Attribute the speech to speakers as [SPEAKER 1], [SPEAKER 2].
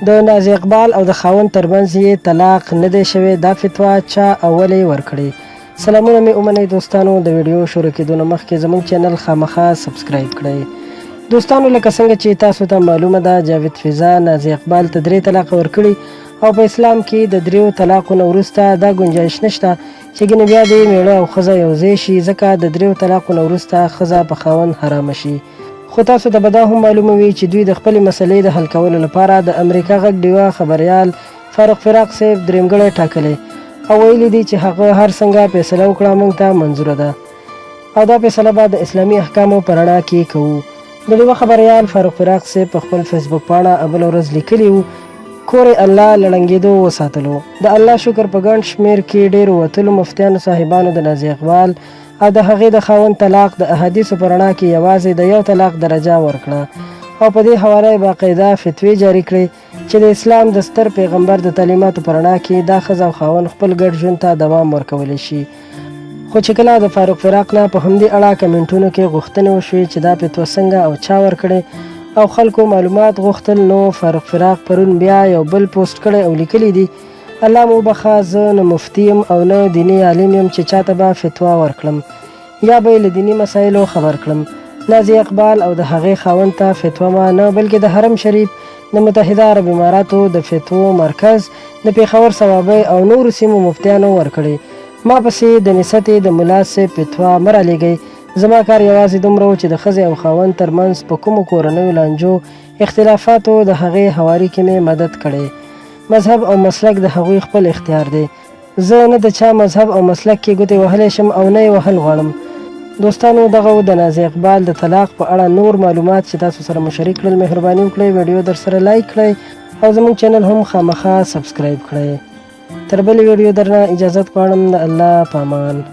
[SPEAKER 1] د نازي اقبال او د خاوند ترمنځ یې طلاق نه دی شوی. دا فتوا چا اولې ورکړې؟ سلامونه مې ومنئ دوستانو. د ویډیو شروع کېدو نه مخکې زموږ چینل خامخا سبسکرایب کړئ. دوستانو لکه څنګه چې تاسو ته معلومه ده جاوید فضا نازي اقبال ته 3 طلاق ورکړي او په اسلام کې د 3 طلاقو نه وروسته دا ګنجایش نشته چې ګنې بیا د میړه او ښځه یو ځای شي، ځکه د 3 طلاقو نه وروسته ښځه په خاوند حرامه شي. خو تاسو ته به دا هم معلومه وي چې دوی د خپلې مسلې د حل کولو لپاره د امریکا غږ ډیوه خبریال فاروق فراق صاحب درېمګړی ټاکلی او ویلي دي چې هغه هر څنګه فیصله وکړه موږ ته منظوره ده او دا فیصله به د اسلامي احکامو په رڼا کې کوو. د ډیوه خبریال فاروق فراق صاحب په خپل فیسبوک پاڼه اول ورځ لیکلي وو کور الله لړنګېدو وساتلو. د الله شکر په ګڼ شمېر کې ډېرو وتلو مفتیانو صاحبانو د نازي اقبال او د هغې د خاوند طلاق د احادیثو په رڼا کې یوازې د 1 طلاق درجه ورکړه او په دې حواله یې باقاعده فتوی جاري کړې چې د اسلام د ستر پیغمبر د تعلیماتو په رڼا کې دا ښځه او خاوند خپل ګډ ژوند ته دوام ورکولی شي. خو چې کله د فاروق فراق نه په همدې اړه کمنټونو کې غوښتنې وشوې چې دا فتوا څنګه او چا ورکړې او خلکو معلومات غوښتل، نو فاروق فراق پرون بیا یو بل پوسټ کړی او لیکلی دی الله مو بخښه، زه نه مفتي یم او نه دیني عالم یم چې چاته به فتوا ورکړم یا به یې له دیني مسایلو خبر کړم. نازي اقبال او د هغې خاوند ته فتوا ما نه بلکې د حرم شریف د متحده عرب اماراتو د فتوو مرکز د پېښور صوابۍ او نورو سیمو مفتیانو ورکړې. ما پسې د نستې د ملا صاحب فتوا مه رالیږئ. زما کار یوازې دومره و چې د ښځې او خاوند ترمنځ په کومو کورنیو لانجو اختلافاتو د هغې هواري کې مې مدد کړی. مذهب او مسلک د هغوی خپل اختیار دی. زه نه د چا مذهب او مسلک کې ګوتې وهلی شم او نه یې وهل غواړم. دوستانو دغه د نازي اقبال د طلاق په اړه نور معلومات چې تاسو سره مو شریک کړل مهرباني وکړئ ویډیو در سره لایک کړئ او زموږ چینل هم خامخا سبسکرایب کړئ. تر بلې ویډیو درنه اجازت غواړم. د الله په امان.